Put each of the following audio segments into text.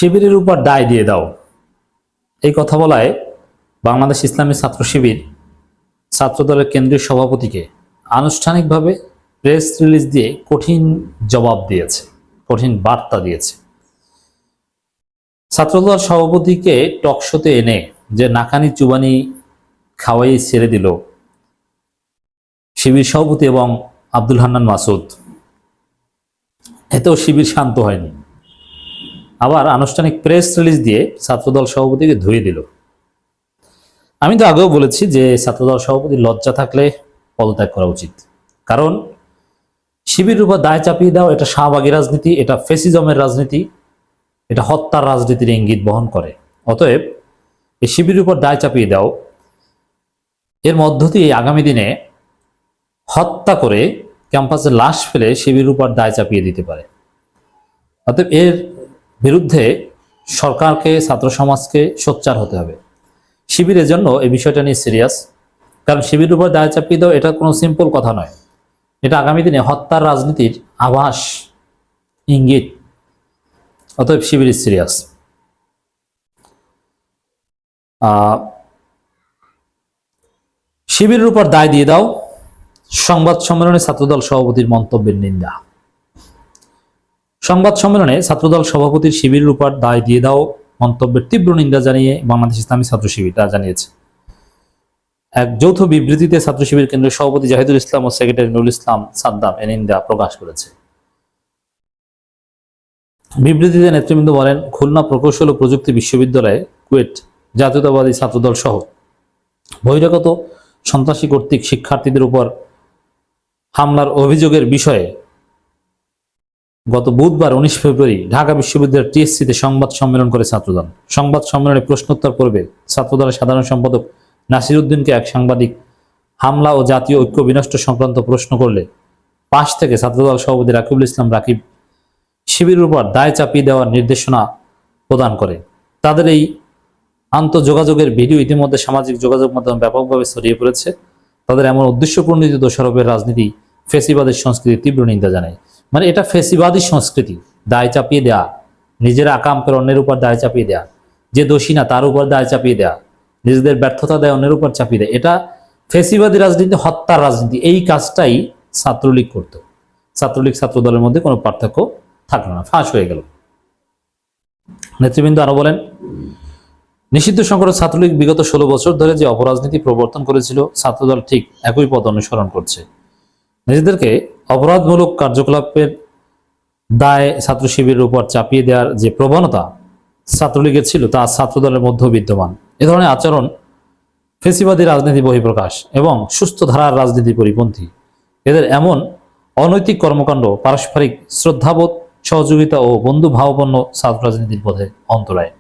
শিবিরের উপর দায় দিয়ে দাও, এই কথা বলায় বাংলাদেশ ইসলামী ছাত্র শিবির ছাত্রদলের কেন্দ্রীয় সভাপতিকে আনুষ্ঠানিকভাবে প্রেস রিলিজ দিয়ে কঠিন জবাব দিয়েছে, কঠিন বার্তা দিয়েছে। ছাত্রদল সভাপতিকে টকশোতে এনে যে নাকানি চুবানি খাওয়াই ছেড়ে দিল শিবির সভাপতি এবং আব্দুল হান্নান মাসুদ, এতেও শিবির শান্ত হয়নি। আবার আনুষ্ঠানিক প্রেস রিলিজ দিয়ে ছাত্রদল সভাপতিকে ধুয়ে দিল। আমি তো আগেও বলেছি যে ছাত্রদল সভাপতির লজ্জা থাকলে পদত্যাগ করা উচিত, কারণ শিবিরের উপর দায় চাপিয়ে দাও এটা শাহবাগী রাজনীতি, এটা ফেসিজমের রাজনীতি, এটা হত্যার রাজনীতির ইঙ্গিত বহন করে। অতএব এই শিবিরের উপর দায় চাপিয়ে দাও এর মধ্য দিয়ে আগামী দিনে হত্যা করে ক্যাম্পাসে লাশ ফেলে শিবিরের উপর দায় চাপিয়ে দিতে পারে। অতএব এর বিরুদ্ধে সরকারকে, ছাত্র সমাজকে সোচ্চার হতে হবে। শিবিরের জন্য এই বিষয়টা নিয়ে সিরিয়াস, কারণ শিবিরের উপর দায় চাপিয়ে দাও এটা কোনো সিম্পল কথা নয়, এটা আগামী দিনে হত্যার রাজনীতির আভাস, ইঙ্গিত। অতএব শিবির সিরিয়াস। শিবিরের উপর দায় দিয়ে দাও, সংবাদ সম্মেলনে ছাত্রদল সভাপতির মন্তব্যের নিন্দা। সংবাদ সম্মেলনে ছাত্রদল সভাপতির শিবিরের উপর দায় দিয়ে দাও মন্তব্যের তীব্র নিন্দা জানিয়ে বাংলাদেশ ইসলামী ছাত্র শিবির তা জানিয়েছে। এক যৌথ বিবৃতিতে ছাত্র শিবির কেন্দ্রীয় সভাপতি জাহিদুল ইসলাম ও সেক্রেটারি নুরুল ইসলাম সাদ্দাম এ নিন্দা প্রকাশ করেছে। বিবৃতিতে নেতৃবৃন্দ বলেন, খুলনা প্রকৌশল ও প্রযুক্তি বিশ্ববিদ্যালয়ে কুয়েট জাতীয়তাবাদী ছাত্রদল সহ বহিরাগত সন্ত্রাসী কর্তৃক শিক্ষার্থীদের উপর হামলার অভিযোগের বিষয়ে গত বুধবার 19 ফেব্রুয়ারি ঢাকা বিশ্ববিদ্যালয়ের টিএসসিতে সংবাদ সম্মেলন করে ছাত্রদল। সংবাদ সম্মেলনে প্রশ্নোত্তর পর্বে ছাত্রদলের সাধারণ সম্পাদক নাসির উদ্দিনকে এক সাংবাদিক হামলা ও জাতীয় ঐক্য বিনষ্ট সংক্রান্ত প্রশ্ন করলে পাশ থেকে ছাত্রদল সভাপতি রাকিবুল ইসলাম রাকিব শিবিরের উপর দায় চাপিয়ে দেওয়ার নির্দেশনা প্রদান করে। তাদের এই আন্তঃযোগাযোগের ভিডিও ইতিমধ্যে সামাজিক যোগাযোগ মাধ্যমে ব্যাপকভাবে ছড়িয়ে পড়েছে। তাদের এমন উদ্দেশ্যপ্রণোদিত দোষারোপের রাজনীতি ফেসিবাদের সংস্কৃতি তীব্র নিন্দা জানায়। মানে এটা ফেসিবাদী সংস্কৃতি, দায় চাপিয়ে দেয়া, নিজেরা আকাম করে অন্যের উপর দায় চাপিয়ে দেয়া, যে দোষী না তার উপর দায় চাপিয়ে দেয়া, নিজেদের ব্যর্থতা দেয় অন্যের উপর চাপিয়ে দেয়, এটা ফেসিবাদী রাজনীতি, হত্যার রাজনীতি। এই কাজটাই ছাত্রলীগ করত। ছাত্রলীগ ছাত্রদলের মধ্যে কোনো পার্থক্য থাকলো না, ফাঁস হয়ে গেল। নেতৃবৃন্দ আরো বলেন, নিষিদ্ধ সংগঠন ছাত্রলীগ বিগত 16 বছর ধরে যে অপরাজনীতি প্রবর্তন করেছিল, ছাত্রদল ঠিক একই পথ অনুসরণ করছে। নিজেদেরকে অপরাধমূলক কার্যকলাপের দায় ছাত্র শিবিরের উপর চাপিয়ে দেওয়ার যে প্রবণতা ছাত্রলীগের ছিল তা ছাত্রদলের মধ্যেও বিদ্যমান। এ ধরনের আচরণ ফেসিবাদী রাজনীতি বহিঃপ্রকাশ এবং সুস্থ ধারার রাজনীতি পরিপন্থী। এদের এমন অনৈতিক কর্মকাণ্ড পারস্পরিক শ্রদ্ধাবোধ, সহযোগিতা ও বন্ধু ভাবাপন্ন ছাত্র রাজনীতির পথে অন্তরায়।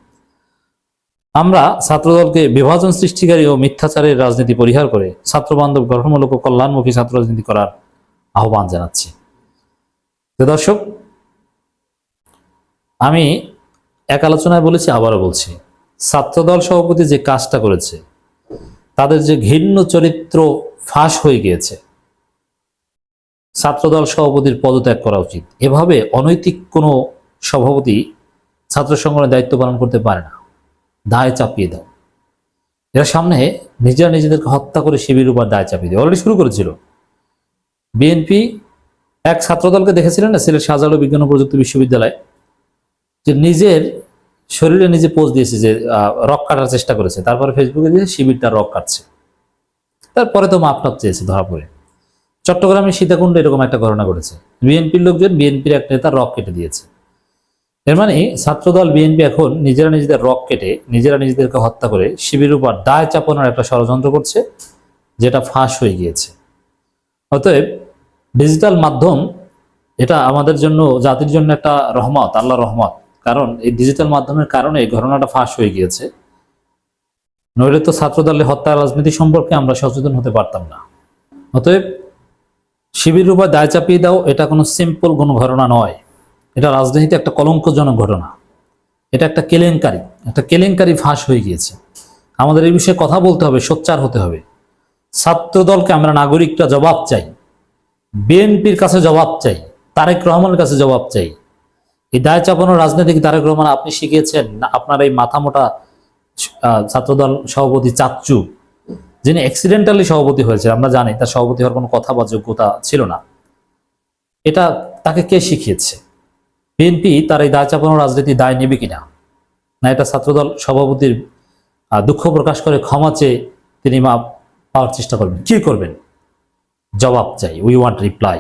আমরা ছাত্রদলকে বিভাজন সৃষ্টিকারী ও মিথ্যাচারের রাজনীতি পরিহার করে ছাত্রবান্ধব, গঠনমূলক ও কল্যাণমুখী ছাত্র রাজনীতি করার আহ্বান জানাচ্ছি। দর্শক, আমি এক আলোচনায় বলেছি, আবারও বলছি, ছাত্রদল সভাপতি যে কাজটা করেছে, তাদের যে ঘৃণ্য চরিত্র ফাঁস হয়ে গিয়েছে, ছাত্রদল সভাপতির পদত্যাগ করা উচিত। এভাবে অনৈতিক কোনো সভাপতি ছাত্র সংগঠনের দায়িত্ব পালন করতে পারে না। দায় চাপিয়ে দাও, এরা সামনে নিজেরা নিজেদেরকে হত্যা করে শিবিরের উপর দায় চাপিয়ে দেয়। অলরেডি শুরু করেছিল। বিএনপি এক ছাত্রদলকে দেখেছিলেন না সিলেট শাহজালাল বিজ্ঞান ও প্রযুক্তি বিশ্ববিদ্যালয়, যে নিজের শরীরে নিজে পোজ দিয়েছে, যে রক কাটার চেষ্টা করেছে, তারপরে ফেসবুকে দিয়ে শিবির তার রক কাটছে, তারপরে তো মাপটাপ চেয়েছে, ধরা পড়ে। চট্টগ্রামের সীতাকুণ্ডে এরকম একটা ঘটনা ঘটেছে, বিএনপির লোকজন বিএনপির এক নেতা রক কেটে দিয়েছে। এর মানে ছাত্রদল, বিএনপি এখন নিজেরা নিজেদের রক কেটে নিজেরা নিজেদেরকে হত্যা করে শিবিরের উপর দায় চাপানোর একটা ষড়যন্ত্র করছে, যেটা ফাঁস হয়ে গিয়েছে। অতএব ডিজিটাল মাধ্যম এটা আমাদের জন্য, জাতির জন্য একটা রহমত, আল্লাহর রহমত। কারণ এই ডিজিটাল মাধ্যমের কারণে এই ঘটনাটা ফাঁস হয়ে গিয়েছে। নইলে তো ছাত্রদলের হত্যা রাজনীতি সম্পর্কে আমরা সচেতন হতে পারতাম না। অতএব শিবিরের উপর দায় চাপিয়ে দাও এটা কোনো সিম্পল কোনো ঘটনা নয়, এটা রাজনীতিতে একটা কলঙ্কজনক ঘটনা, এটা একটা কেলেঙ্কারি ফাঁস হয়ে গিয়েছে। আমাদের এই বিষয়ে কথা বলতে হবে, সোচ্চার হতে হবে। ছাত্রদলকে আমরা নাগরিকরা জবাব চাই, বিএনপির কাছে জবাব চাই, তারেক রহমানের কাছে জবাব চাই। এই দায় চাপানো রাজনৈতিক তারেক রহমান আপনি শিখিয়েছেন, না আপনার এই মাথা মোটা ছাত্রদল সভাপতি চাচ্চু, যিনি অ্যাক্সিডেন্টালি সভাপতি হয়েছে, আমরা জানি তার সভাপতি হওয়ার কোনো কথা বা যোগ্যতা ছিল না, এটা তাকে কে শিখিয়েছে? বিএনপি তার এই দায় চাপানো রাজনীতি দায় নেবে কিনা, না এটা ছাত্রদল সভাপতির দুঃখ প্রকাশ করে ক্ষমা চেয়ে তিনি পাওয়ার চেষ্টা করবেন? কি করবেন? জবাব চাই, উই ওয়ান্ট রিপ্লাই।